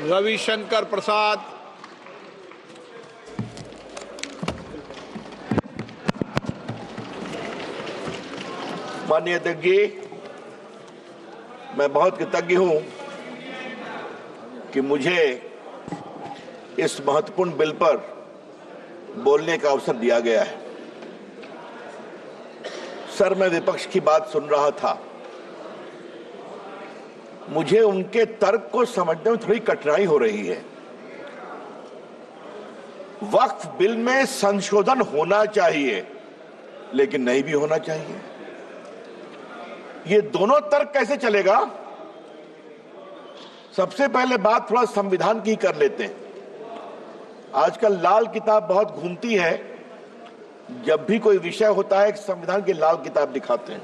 रविशंकर प्रसाद। माननीय अध्यक्ष जी, मैं बहुत कृतज्ञ हूं कि मुझे इस महत्वपूर्ण बिल पर बोलने का अवसर दिया गया है। सर, मैं विपक्ष की बात सुन रहा था। मुझे उनके तर्क को समझने में थोड़ी कठिनाई हो रही है। वक्फ बिल में संशोधन होना चाहिए, लेकिन नहीं भी होना चाहिए। ये दोनों तर्क कैसे चलेगा? सबसे पहले बात थोड़ा संविधान की कर लेते हैं। आजकल लाल किताब बहुत घूमती है। जब भी कोई विषय होता है, संविधान की लाल किताब दिखाते हैं।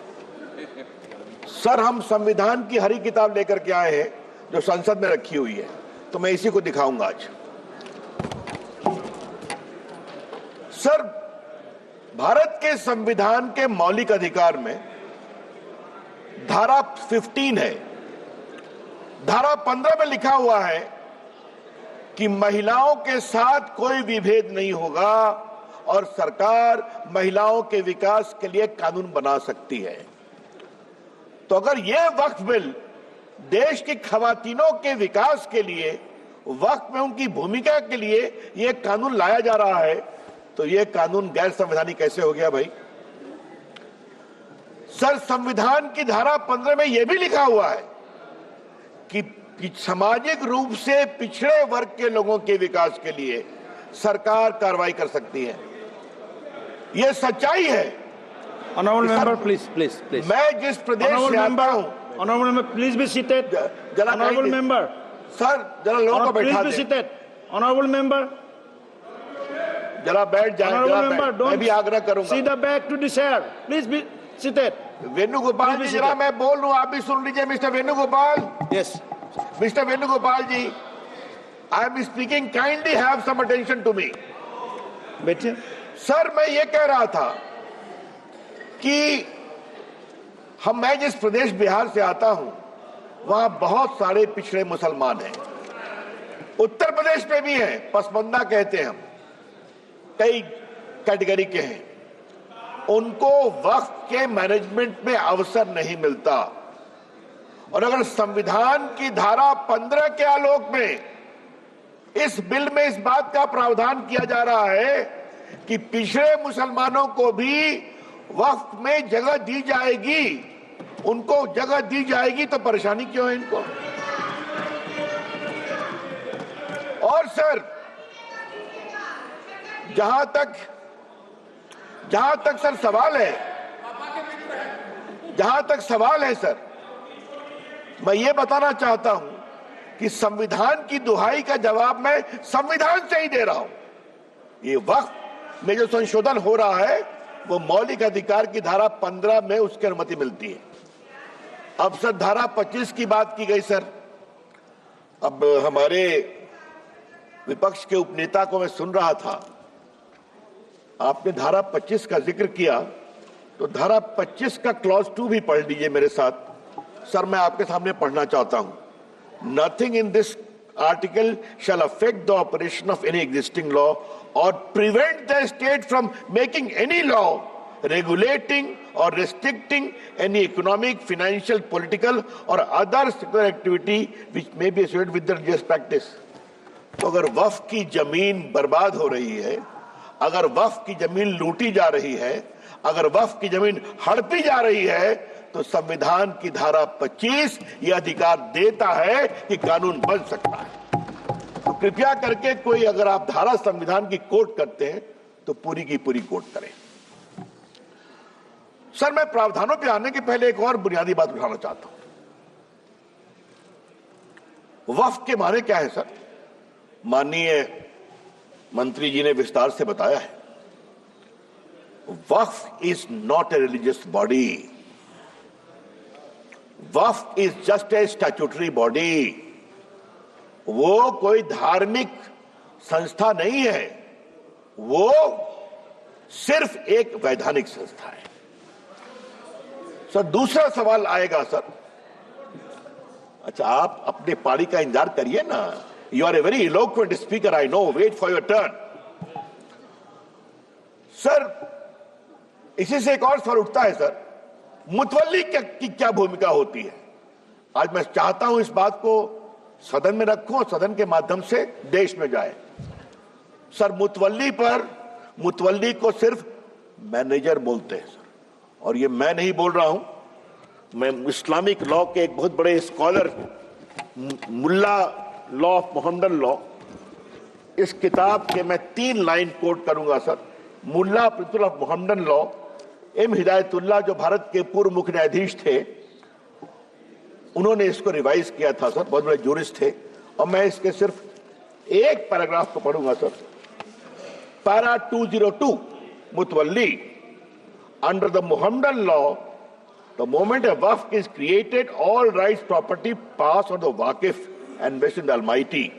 सर, हम संविधान की हरी किताब लेकर के आए हैं जो संसद में रखी हुई है, तो मैं इसी को दिखाऊंगा आज। सर, भारत के संविधान के मौलिक अधिकार में धारा 15 है। धारा 15 में लिखा हुआ है कि महिलाओं के साथ कोई विभेद नहीं होगा और सरकार महिलाओं के विकास के लिए कानून बना सकती है। तो अगर यह वक्फ बिल देश की खवातीनों के विकास के लिए, वक्फ में उनकी भूमिका के लिए यह कानून लाया जा रहा है, तो यह कानून गैर संवैधानिक कैसे हो गया भाई? सर, संविधान की धारा 15 में यह भी लिखा हुआ है कि सामाजिक रूप से पिछड़े वर्ग के लोगों के विकास के लिए सरकार कार्रवाई कर सकती है। यह सच्चाई है। Honorable member, please. मैं जिस प्रदेश से आता हूं, Honorable member, please be seated. Honorable member, sir, जरा लोगों को बैठा please be दें। seated. Honorable member, जरा बैठ जाए। Honorable member, मैं भी आग्रह करूंगा। see the back to the chair. Please be seated. Venugopal जी, जरा मैं बोल रहा हूं, आप भी सुन लीजिए। Mister Venugopal, Yes. Mister Venugopal ji, I am speaking, kindly have some attention to me. बैठिए। सर, मैं ये कह रहा था कि मैं जिस प्रदेश बिहार से आता हूं, वहां बहुत सारे पिछड़े मुसलमान हैं। उत्तर प्रदेश में भी हैं, पसमंदा कहते हैं हम, कई कैटेगरी के हैं। उनको वक्फ के मैनेजमेंट में अवसर नहीं मिलता। और अगर संविधान की धारा 15 के आलोक में इस बिल में इस बात का प्रावधान किया जा रहा है कि पिछड़े मुसलमानों को भी वक्फ में जगह दी जाएगी, उनको जगह दी जाएगी, तो परेशानी क्यों है इनको? और सर, जहां तक सर सवाल है सर, मैं ये बताना चाहता हूं कि संविधान की दुहाई का जवाब मैं संविधान से ही दे रहा हूं। ये वक्फ में जो संशोधन हो रहा है, वो मौलिक अधिकार की धारा 15 में उसकी अनुमति मिलती है। अब सर, धारा 25 की बात की गई सर। अब हमारे विपक्ष के उपनेता को मैं सुन रहा था, आपने धारा 25 का जिक्र किया, तो धारा 25 का क्लॉज 2 भी पढ़ लीजिए मेरे साथ। सर, मैं आपके सामने पढ़ना चाहता हूं। Nothing in this article shall affect the operation of any existing law or prevent the state from making any law regulating or restricting any economic, financial, political or other secular activity which may be associated with the religious practice। तो अगर वक्फ की जमीन बर्बाद हो रही है, अगर वक्फ की जमीन लूटी जा रही है, अगर वक्फ की जमीन हड़पी जा रही है, तो संविधान की धारा 25 ये अधिकार देता है कि कानून बन सकता है। तो कृपया करके कोई, अगर आप धारा संविधान की कोट करते हैं, तो पूरी की पूरी कोट करें। सर, मैं प्रावधानों पे आने के पहले एक और बुनियादी बात उठाना चाहता हूं। वक्फ के माने क्या है सर? माननीय मंत्री जी ने विस्तार से बताया है। Waqf is not a religious body. Waqf is just a statutory body. वो कोई धार्मिक संस्था नहीं है, वो सिर्फ एक वैधानिक संस्था है। सर, दूसरा सवाल आएगा सर। अच्छा, आप अपने पारी का इंतजार करिए ना। You are a very eloquent speaker, I know. Wait for your turn. Sir, इसी से एक और सवाल उठता है सर, मुतवल्ली की क्या भूमिका होती है? आज मैं चाहता हूं इस बात को सदन में रखूं और सदन के माध्यम से देश में जाए। सर, मुतवल्ली को सिर्फ मैनेजर बोलते हैं सर, और ये मैं नहीं बोल रहा हूं, मैं इस्लामिक लॉ के एक बहुत बड़े scholar Mulla law of Mohammedan law, इस किताब के मैं 3 लाइन कोट करूंगा sir. Mulla principle of Mohammedan law, M Hidayatullah जो भारत के पूर्व मुख्य न्यायाधीश थे, उन्होंने इसको रिवाइज किया था सर, बहुत बड़े जूरिस्ट थे, और मैं इसके सिर्फ एक पैराग्राफ को पढ़ूंगा sir. Para 202 mutawalli, under the Mohammedan law the moment a waqf is created, all rights property pass on the waqif and vested in the Almighty.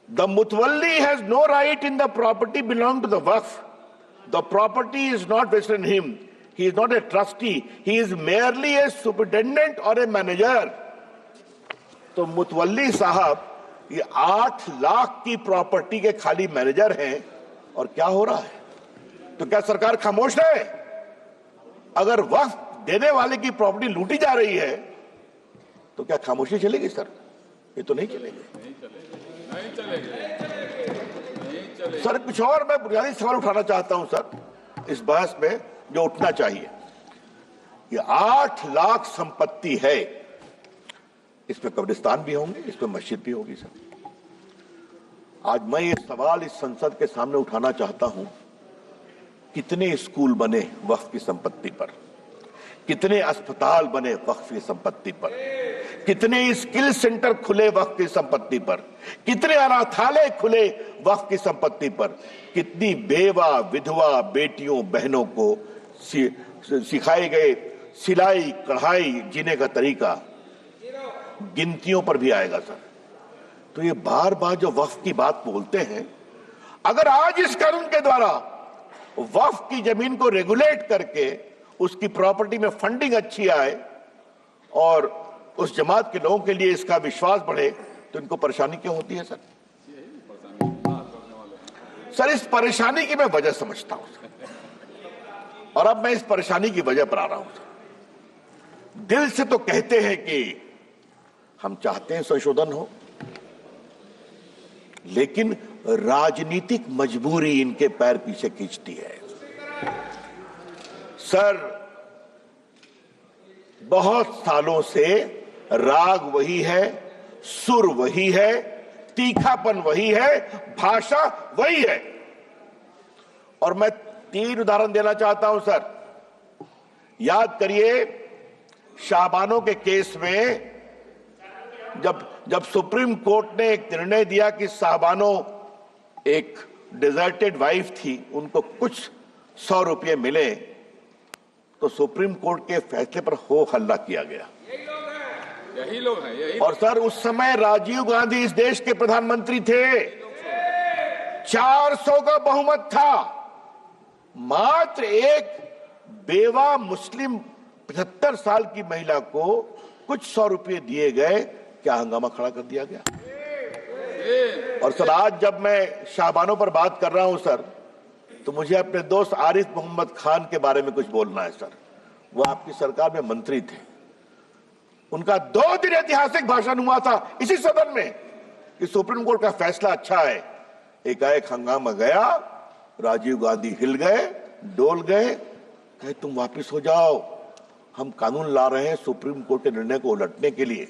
The mutawalli has no right in the property belonging to the waqf. The property is not vested in him. He is not a trustee. He is merely a superintendent or a manager. तो मुतवल्ली साहब ये 8 लाख की property के खाली manager हैं, और क्या हो रहा है? तो क्या सरकार खामोश है? अगर वक्फ देने वाले की प्रॉपर्टी लूटी जा रही है तो क्या खामोशी चलेगी सर? ये तो नहीं चलेगी। सर, कुछ और मैं बुनियादी सवाल उठाना चाहता हूं सर इस बहस में, जो उठना चाहिए। ये 8 लाख संपत्ति है, इसमें कब्रिस्तान भी होंगे, इसमें मस्जिद भी होगी सर। आज मैं ये सवाल इस संसद के सामने उठाना चाहता हूं, कितने स्कूल बने वक्फ की संपत्ति पर, कितने अस्पताल बने वक्फ की संपत्ति पर, कितने स्किल सेंटर खुले वक्फ की संपत्ति पर, कितने अनाथालय खुले वक्फ की संपत्ति पर, कितनी बेवा विधवा बेटियों बहनों को सिखाए गए सिलाई कढ़ाई जीने का तरीका, गिनतियों पर भी आएगा सर। तो ये बार बार जो वक्फ की बात बोलते हैं, अगर आज इस कानून के द्वारा वक्फ की जमीन को रेगुलेट करके उसकी प्रॉपर्टी में फंडिंग अच्छी आए और उस जमात के लोगों के लिए इसका विश्वास बढ़े, तो इनको परेशानी क्यों होती है सर? सर, इस परेशानी की मैं वजह समझता हूं सर, और अब मैं इस परेशानी की वजह पर आ रहा हूं सर। दिल से तो कहते हैं कि हम चाहते हैं संशोधन हो, लेकिन राजनीतिक मजबूरी इनके पैर पीछे खींचती है सर। बहुत सालों से राग वही है, सुर वही है, तीखापन वही है, भाषा वही है। और मैं 3 उदाहरण देना चाहता हूं सर। याद करिए, शाहबानों के केस में जब सुप्रीम कोर्ट ने एक निर्णय दिया कि शाहबानों एक डिजर्टेड वाइफ थी, उनको कुछ 100 रुपये मिले, तो सुप्रीम कोर्ट के फैसले पर हो हल्ला किया गया। यही लोग हैं। और सर, उस समय राजीव गांधी इस देश के प्रधानमंत्री थे, 400 का बहुमत था, मात्र एक बेवा मुस्लिम 75 साल की महिला को कुछ 100 रुपये दिए गए, क्या हंगामा खड़ा कर दिया गया। और सर, आज जब मैं शाहबानों पर बात कर रहा हूं सर, तो मुझे अपने दोस्त आरिफ मोहम्मद खान के बारे में कुछ बोलना है सर। वो आपकी सरकार में मंत्री थे, उनका 2 दिन ऐतिहासिक भाषण हुआ था इसी सदन में कि सुप्रीम कोर्ट का फैसला अच्छा है। एकाएक हंगामा गया, राजीव गांधी हिल गए, डोल गए, कहे तुम वापिस हो जाओ, हम कानून ला रहे हैं सुप्रीम कोर्ट के निर्णय को उलटने के लिए।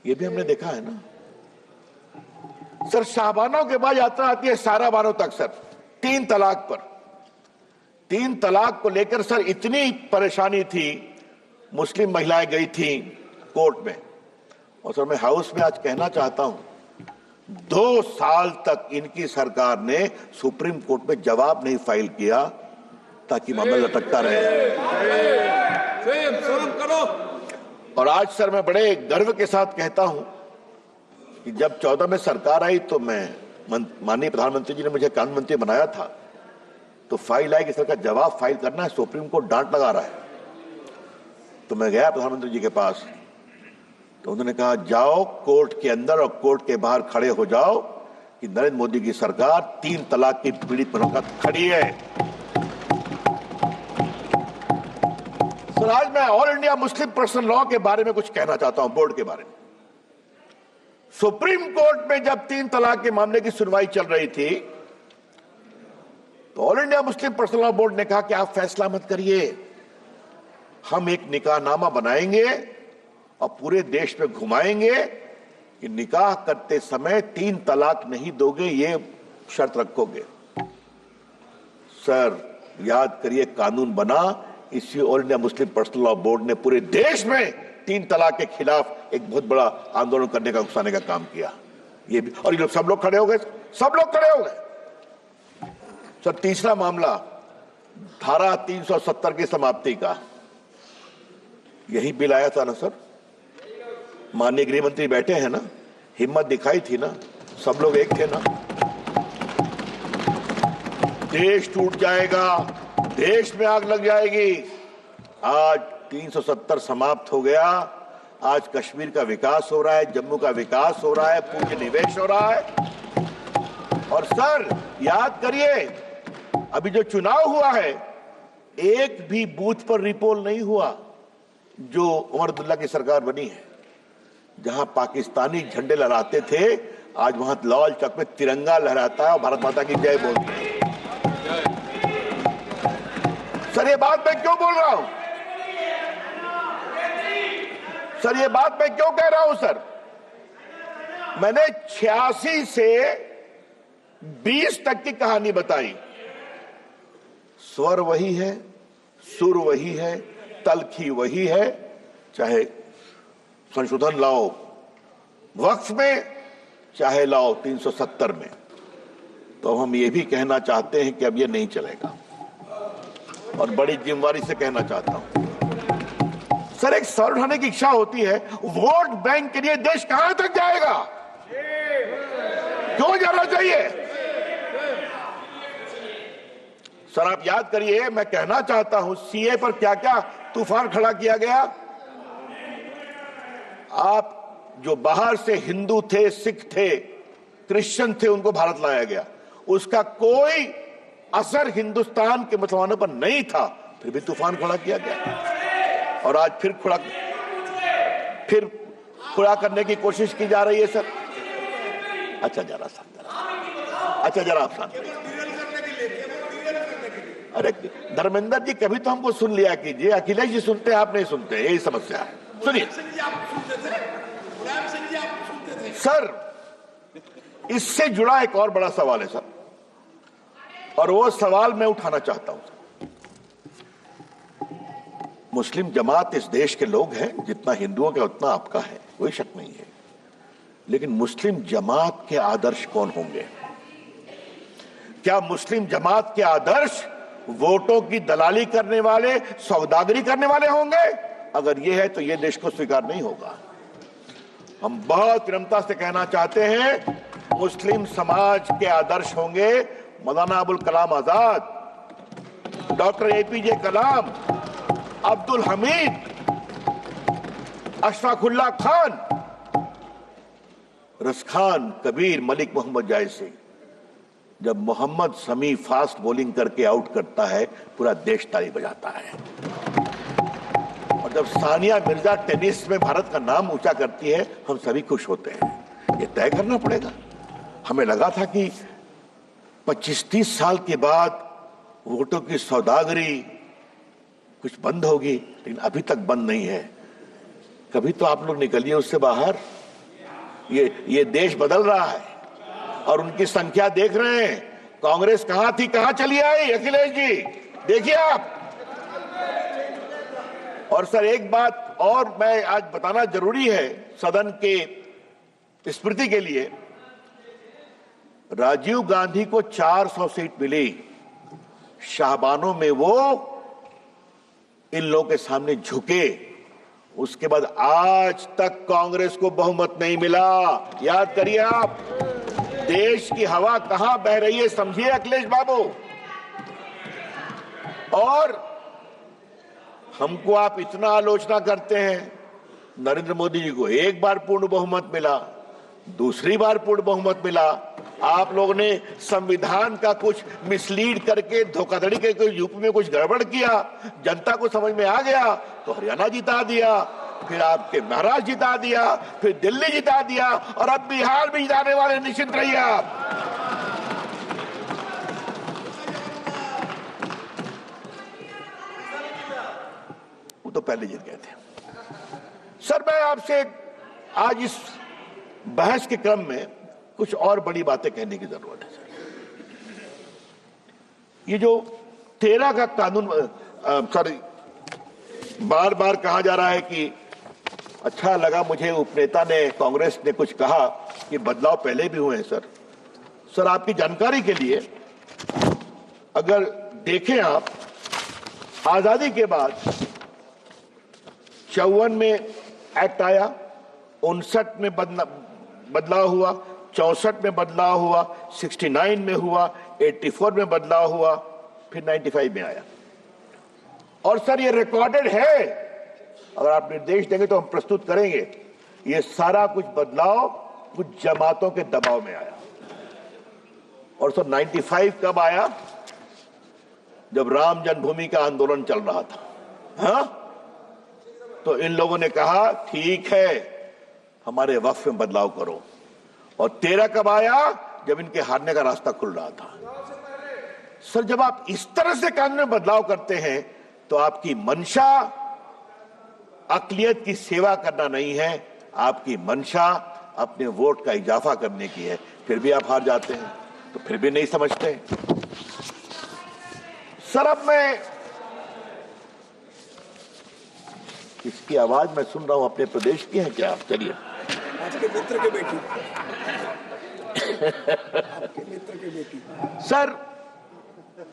ये भी हमने देखा है ना सर। शाहबानों के बाद यात्रा आती है साराबानों तक सर, 3 तलाक पर। 3 तलाक को लेकर सर इतनी परेशानी थी, मुस्लिम महिलाएं गई थी कोर्ट में। और सर, मैं हाउस में आज कहना चाहता हूं, 2 साल तक इनकी सरकार ने सुप्रीम कोर्ट में जवाब नहीं फाइल किया, ताकि मामला लटकता रहे। और आज सर, मैं बड़े गर्व के साथ कहता हूं कि जब 14 में सरकार आई, तो मैं माननीय प्रधानमंत्री जी ने मुझे कानून मंत्री बनाया था, तो फाइल आई कि सर का जवाब फाइल करना है, सुप्रीम कोर्ट डांट लगा रहा है। तो मैं गया प्रधानमंत्री जी के पास, तो उन्होंने कहा जाओ कोर्ट के अंदर और कोर्ट के बाहर खड़े हो जाओ कि नरेंद्र मोदी की सरकार 3 तलाक की पीड़ित महिलाओं का खड़ी है। सर, आज मैं all India Muslim personal law के बारे में कुछ कहना चाहता हूं, बोर्ड के बारे में। सुप्रीम कोर्ट में जब 3 तलाक के मामले की सुनवाई चल रही थी तो all India Muslim personal law board ने कहा कि आप फैसला मत करिए, हम एक निकाहनामा बनाएंगे और पूरे देश में घुमाएंगे कि निकाह करते समय 3 तलाक नहीं दोगे, ये शर्त रखोगे। सर, याद करिए, कानून बना, इसी all India Muslim personal law board ने पूरे देश में 3 तलाक के खिलाफ एक बहुत बड़ा आंदोलन करने का, उकसाने का काम किया। ये भी, और ये लोग सब लोग खड़े हो गए, सब लोग खड़े हो गए। सर, तीसरा मामला धारा 370 की समाप्ति का, यही बिल आया था ना सर, माननीय गृह मंत्री बैठे हैं ना, हिम्मत दिखाई थी ना, सब लोग एक थे ना। देश टूट जाएगा, देश में आग लग जाएगी। आज 370 समाप्त हो गया, आज कश्मीर का विकास हो रहा है, जम्मू का विकास हो रहा है, पूंजी निवेश हो रहा है। और सर, याद करिए, अभी जो चुनाव हुआ है, एक भी बूथ पर रिपोल नहीं हुआ जो उमर अब्दुल्ला की सरकार बनी है। जहां पाकिस्तानी झंडे लहराते थे, आज वहां लाल चौक में तिरंगा लहराता है और भारत माता की जय बोलते हैं। सर, ये बात मैं क्यों बोल रहा हूं? सर, ये बात मैं क्यों कह रहा हूं? सर, मैंने 86 से 20 तक की कहानी बताई। स्वर वही है, सुर वही है, तलखी वही है, चाहे संशोधन लाओ वक्फ में, चाहे लाओ 370 में। तो हम ये भी कहना चाहते हैं कि अब ये नहीं चलेगा, और बड़ी जिम्मेदारी से कहना चाहता हूं। सर, एक सवाल उठाने की इच्छा होती है, वोट बैंक के लिए देश कहां तक जाएगा? क्यों जाना चाहिए? सर, आप याद करिए, मैं कहना चाहता हूं, सीए पर क्या क्या तूफान खड़ा किया गया। आप जो बाहर से हिंदू थे, सिख थे, क्रिश्चियन थे, उनको भारत लाया गया, उसका कोई असर हिंदुस्तान के मुसलमानों पर नहीं था, फिर भी तूफान खड़ा किया गया। और आज फिर खड़ा करने की कोशिश की जा रही है। सर, अच्छा जरा आप शांत रहिए। अरे धर्मेंद्र जी, कभी तो हमको सुन लिया कीजिए। अखिलेश जी सुनते हैं, आप नहीं सुनते, यही समस्या है। सुनिए सर, इससे जुड़ा एक और बड़ा सवाल है सर, और वो सवाल मैं उठाना चाहता हूं। मुस्लिम जमात इस देश के लोग हैं, जितना हिंदुओं का उतना आपका है, कोई शक नहीं है। लेकिन मुस्लिम जमात के आदर्श कौन होंगे? क्या मुस्लिम जमात के आदर्श वोटों की दलाली करने वाले, सौदागरी करने वाले होंगे? अगर ये है तो ये देश को स्वीकार नहीं होगा। हम बहुत विनम्रता से कहना चाहते हैं, मुस्लिम समाज के आदर्श होंगे मौलाना अबुल कलाम आजाद, डॉक्टर एपीजे कलाम, अब्दुल हमीद, अशफाकुल्लाह खान, रसखान, कबीर, मलिक मोहम्मद जायसी। जब मोहम्मद शमी फास्ट बॉलिंग करके आउट करता है, पूरा देश ताली बजाता है। और जब सानिया मिर्जा टेनिस में भारत का नाम ऊंचा करती है, हम सभी खुश होते हैं। ये तय करना पड़ेगा। हमें लगा था कि 25-30 साल के बाद वोटों की सौदागरी कुछ बंद होगी, लेकिन अभी तक बंद नहीं है। कभी तो आप लोग निकलिए उससे बाहर। ये देश बदल रहा है और उनकी संख्या देख रहे हैं। कांग्रेस कहां थी, कहां चली आई? अखिलेश जी देखिए आप। और सर, एक बात और मैं आज बताना जरूरी है सदन के स्मृति के लिए। राजीव गांधी को 400 सीट मिली, शाहबानों में वो इन लोगों के सामने झुके। उसके बाद आज तक कांग्रेस को बहुमत नहीं मिला। याद करिए आप, देश की हवा कहां बह रही है, समझिए अखिलेश बाबू। और हमको आप इतना आलोचना करते हैं, नरेंद्र मोदी जी को एक बार पूर्ण बहुमत मिला, दूसरी बार पूर्ण बहुमत मिला। आप लोगों ने संविधान का कुछ मिसलीड करके धोखाधड़ी करके यूपी में कुछ गड़बड़ किया, जनता को समझ में आ गया तो हरियाणा जिता दिया, फिर आपके महाराष्ट्र जिता दिया, फिर दिल्ली जिता दिया और अब बिहार भी जिताने वाले, निश्चित रहिए आप। वो तो पहले जीत गए थे। सर मैं आपसे आज इस बहस के क्रम में कुछ और बड़ी बातें कहने की जरूरत है सर। ये जो 13 का कानून सर बार बार कहा जा रहा है कि अच्छा लगा मुझे उपनेता ने, कांग्रेस ने कुछ कहा कि बदलाव पहले भी हुए हैं सर। सर आपकी जानकारी के लिए अगर देखें आप, आजादी के बाद 54 में एक्ट आया, 59 में बदलाव हुआ, 64 में बदलाव हुआ, 69 में हुआ, 84 में बदलाव हुआ, फिर 95 में आया। और सर ये रिकॉर्डेड है, अगर आप निर्देश देंगे तो हम प्रस्तुत करेंगे। ये सारा कुछ बदलाव कुछ जमातों के दबाव में आया। और सर 95 कब आया? जब राम जन्मभूमि का आंदोलन चल रहा था। हाँ, तो इन लोगों ने कहा ठीक है हमारे वक्फ में बदलाव करो। और 13 कब आया? जब इनके हारने का रास्ता खुल रहा था। सर जब आप इस तरह से कानून में बदलाव करते हैं तो आपकी मंशा अक़लियत की सेवा करना नहीं है, आपकी मंशा अपने वोट का इजाफा करने की है। फिर भी आप हार जाते हैं, तो फिर भी नहीं समझते। सर अब मैं इसकी आवाज मैं सुन रहा हूं, अपने प्रदेश की है क्या आप? चलिए आपके मित्र के बेटी आपके मित्र के बेटी। सर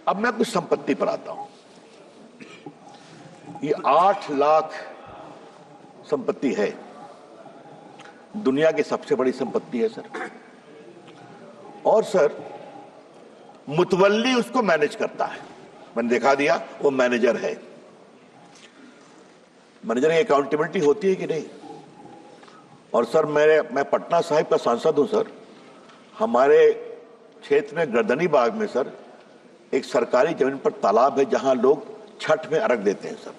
अब मैं कुछ संपत्ति पर आता हूं। ये 8 लाख संपत्ति है, दुनिया की सबसे बड़ी संपत्ति है सर। और सर मुतवल्ली उसको मैनेज करता है, मैंने दिखा दिया, वो मैनेजर है। मैनेजर की अकाउंटेबिलिटी होती है कि नहीं? और सर मैं पटना साहिब का सांसद हूं सर। हमारे क्षेत्र में गर्दनी बाग में सर एक सरकारी जमीन पर तालाब है जहां लोग छठ में अर्घ देते हैं सर।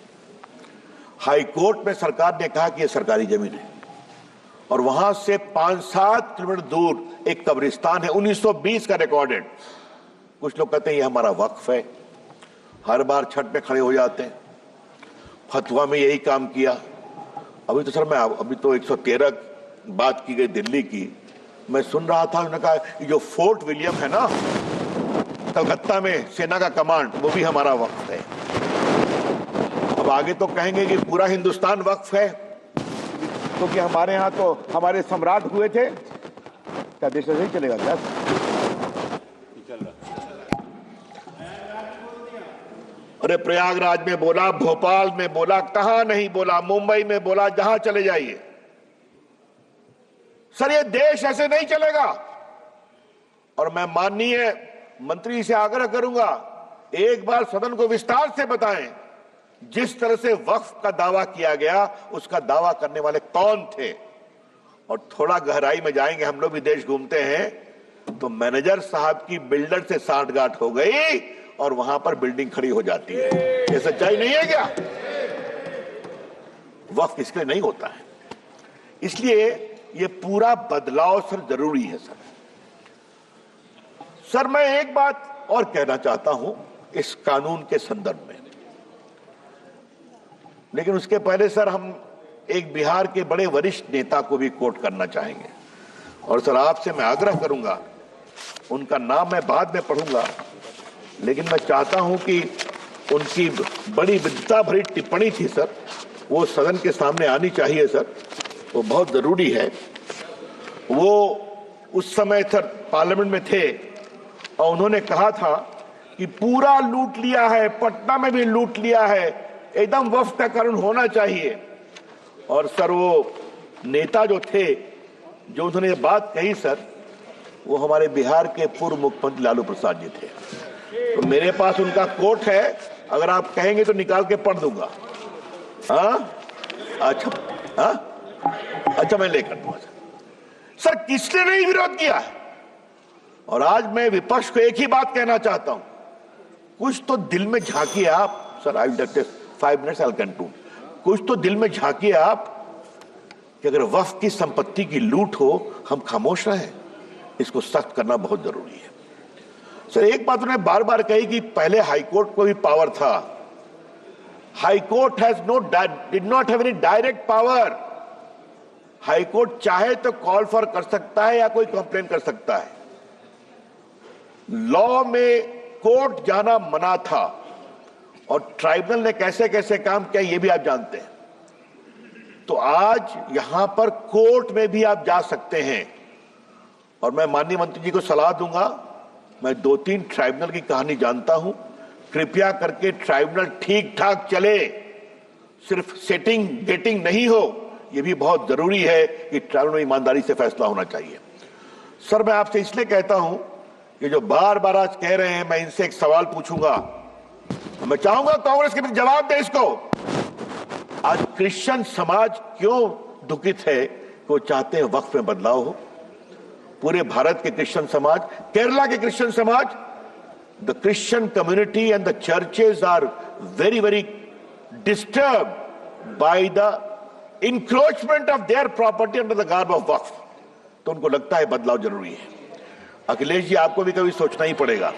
हाई कोर्ट में सरकार ने कहा कि यह सरकारी जमीन है और वहां से 5-7 किलोमीटर दूर एक कब्रिस्तान है, 1920 का रिकॉर्डेड। कुछ लोग कहते हैं ये हमारा वक्फ है, हर बार छठ में खड़े हो जाते हैं। फतवा में यही काम किया। अभी तो सर अभी तो 113 बात की गई दिल्ली की, मैं सुन रहा था, उन्होंने कहा ये जो फोर्ट विलियम है ना कलकत्ता में सेना का कमांड, वो भी हमारा वक्फ है। अब आगे तो कहेंगे कि पूरा हिंदुस्तान वक्फ है, क्योंकि हमारे यहाँ तो हमारे सम्राट हुए थे। क्या देश ऐसे ही चलेगा क्या? अरे प्रयागराज में बोला, भोपाल में बोला, कहां नहीं बोला, मुंबई में बोला, जहां चले जाइए। सर ये देश ऐसे नहीं चलेगा। और मैं माननीय मंत्री से आग्रह करूंगा, एक बार सदन को विस्तार से बताएं जिस तरह से वक्फ का दावा किया गया, उसका दावा करने वाले कौन थे। और थोड़ा गहराई में जाएंगे, हम लोग भी देश घूमते हैं, तो मैनेजर साहब की बिल्डर से साठगांठ हो गई और वहां पर बिल्डिंग खड़ी हो जाती है। ये सच्चाई नहीं है क्या? वक्फ इसके लिए नहीं होता है। इसलिए ये पूरा बदलाव सर जरूरी है सर। सर मैं एक बात और कहना चाहता हूं इस कानून के संदर्भ में, लेकिन उसके पहले सर हम एक बिहार के बड़े वरिष्ठ नेता को भी कोट करना चाहेंगे। और सर आपसे मैं आग्रह करूंगा, उनका नाम मैं बाद में पढ़ूंगा, लेकिन मैं चाहता हूं कि उनकी बड़ी विद्वता भरी टिप्पणी थी सर, वो सदन के सामने आनी चाहिए सर, वो बहुत जरूरी है। वो उस समय सर पार्लियामेंट में थे और उन्होंने कहा था कि पूरा लूट लिया है, पटना में भी लूट लिया है, एकदम वक्फ का कानून होना चाहिए। और सर वो नेता जो थे, जो उन्होंने ये बात कही सर, वो हमारे बिहार के पूर्व मुख्यमंत्री लालू प्रसाद जी थे। तो मेरे पास उनका कोट है, अगर आप कहेंगे तो निकाल के पढ़ दूंगा। हाँ अच्छा, हाँ अच्छा, मैं लेकर दूंगा सर। किसने नहीं विरोध किया है? और आज मैं विपक्ष को एक ही बात कहना चाहता हूं, कुछ तो दिल में झांकिए आप। Sir, I will take 5 minutes, I will conclude. कुछ तो दिल में झांकिए आप कि अगर वक्फ की संपत्ति की लूट हो, हम खामोश रहें? इसको सख्त करना बहुत जरूरी है। सर, एक बात उन्होंने बार बार कही कि पहले हाईकोर्ट को भी पावर था। High court did not have any direct power. High court चाहे तो कॉल फॉर कर सकता है या कोई कंप्लेन कर सकता है। लॉ में कोर्ट जाना मना था और ट्राइब्यूनल ने कैसे कैसे काम किया ये भी आप जानते हैं। तो आज यहां पर कोर्ट में भी आप जा सकते हैं। और मैं माननीय मंत्री जी को सलाह दूंगा, मैं 2-3 ट्राइब्यूनल की कहानी जानता हूं, कृपया करके ट्राइब्यूनल ठीक ठाक चले, सिर्फ सेटिंग गेटिंग नहीं हो। यह भी बहुत जरूरी है कि ट्राइब्यूनल में ईमानदारी से फैसला होना चाहिए। सर, मैं आपसे इसलिए कहता हूं कि जो बार बार आज कह रहे हैं, मैं इनसे एक सवाल पूछूंगा, मैं चाहूंगा कांग्रेस के भी जवाब दे इसको। आज क्रिश्चियन समाज क्यों दुखित है कि वो चाहते हैं वक्फ में बदलाव हो? पूरे भारत के क्रिश्चियन समाज, केरला के क्रिश्चियन समाज, the Christian community and the churches are very very disturb by the encroachment of their property under the garb of Waqf. तो उनको लगता है बदलाव जरूरी है। अखिलेश जी, आपको भी कभी सोचना ही पड़ेगा,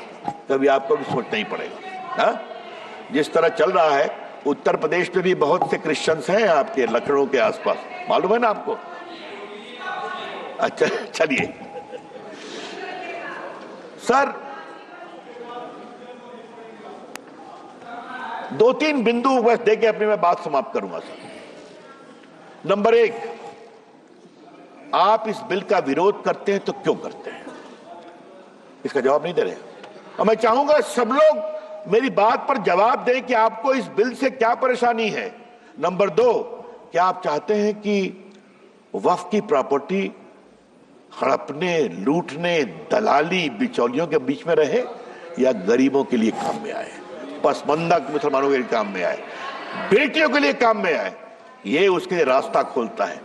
कभी आपको भी सोचना ही पड़ेगा। हा? जिस तरह चल रहा है, उत्तर प्रदेश में भी बहुत से क्रिश्चियंस हैं आपके लखनऊ के आसपास, मालूम है ना आपको? अच्छा, चलिए सर, 2-3 बिंदु बस देके अपनी मैं बात समाप्त करूंगा सर। नंबर 1, आप इस बिल का विरोध करते हैं तो क्यों करते हैं? इसका जवाब नहीं दे रहे। और मैं चाहूंगा सब लोग मेरी बात पर जवाब दें कि आपको इस बिल से क्या परेशानी है। नंबर 2, क्या आप चाहते हैं कि वक्फ की प्रॉपर्टी हड़पने, लूटने, दलाली, बिचौलियों के बीच में रहे या गरीबों के लिए काम में आए, पसमंदा मुसलमानों के लिए काम में आए, बेटियों के लिए काम में आए? ये उसके लिए रास्ता खोलता है।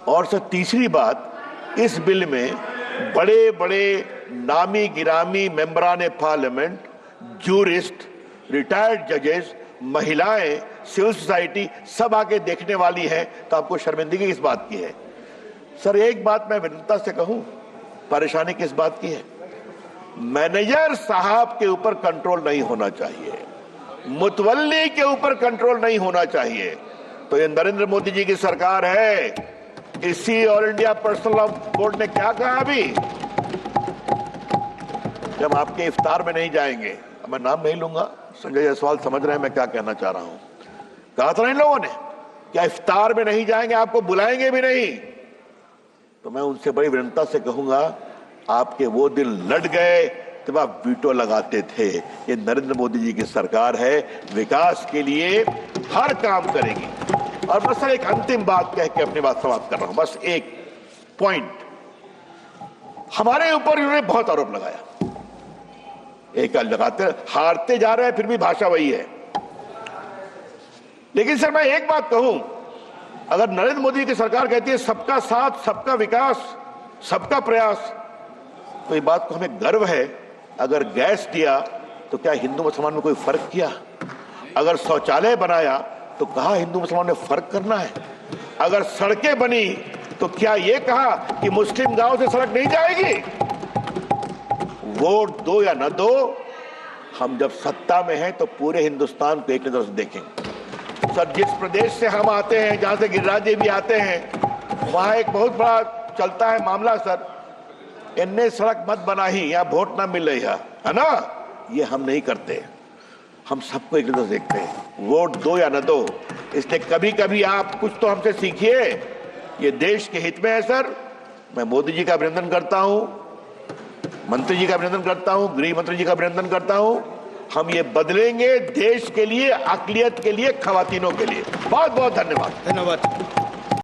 और सर, तीसरी बात, इस बिल में बड़े बड़े नामी गिरामी मेंबरान पार्लियामेंट, जूरिस्ट, रिटायर्ड जजेस, महिलाएं, सिविल सोसाइटी सब आके देखने वाली है। तो आपको शर्मिंदगी किस बात की है? सर, एक बात मैं विनम्रता से कहूं, परेशानी किस बात की है? मैनेजर साहब के ऊपर कंट्रोल नहीं होना चाहिए, मुतवल्ली के ऊपर कंट्रोल नहीं होना चाहिए। तो ये नरेंद्र मोदी जी की सरकार है। इसी all India personal law board ने क्या कहा अभी, जब आपके इफ्तार में नहीं जाएंगे, मैं नाम नहीं लूंगा, संजय जायसवाल समझ रहे हैं मैं क्या कहना चाह रहा हूं, कहा था इन लोगों ने क्या इफ्तार में नहीं जाएंगे, आपको बुलाएंगे भी नहीं। तो मैं उनसे बड़ी विनम्रता से कहूंगा, आपके वो दिन लट गए जब आप वीटो लगाते थे। ये नरेंद्र मोदी जी की सरकार है, विकास के लिए हर काम करेगी। और बस सर, एक अंतिम बात कह के अपनी बात समाप्त कर रहा हूं, बस एक पॉइंट। हमारे ऊपर इन्होंने बहुत आरोप लगाया, एक लगाते हारते जा रहे हैं, फिर भी भाषा वही है। लेकिन सर, मैं एक बात कहूं, अगर नरेंद्र मोदी की सरकार कहती है सबका साथ, सबका विकास, सबका प्रयास, तो ये बात को हमें गर्व है। अगर गैस दिया तो क्या हिंदू मुसलमान में कोई फर्क किया? अगर शौचालय बनाया तो कहा हिंदू मुसलमान में फर्क करना है? अगर सड़कें बनी तो क्या ये कहा कि मुस्लिम गांव से सड़क नहीं जाएगी? वोट दो या न दो, हम जब सत्ता में हैं तो पूरे हिंदुस्तान को एक नजर से देखेंगे। सर, जिस प्रदेश से हम आते हैं, जहां से गिरिराज जी भी आते हैं, वहां एक बहुत बड़ा चलता है मामला सर, इनने सड़क मत बनाई, यहाँ वोट ना मिल रही है ना। ये हम नहीं करते, हम सबको एक नजर देखते हैं, वोट दो या न दो। इसलिए कभी कभी आप कुछ तो हमसे सीखिए, ये देश के हित में है सर। मैं मोदी जी का अभिनंदन करता हूं, मंत्री जी का अभिनंदन करता हूं, गृह मंत्री जी का अभिनंदन करता हूं। हम ये बदलेंगे देश के लिए, अक़लियत के लिए, खवातीनों के लिए। बहुत बहुत धन्यवाद। धन्यवाद।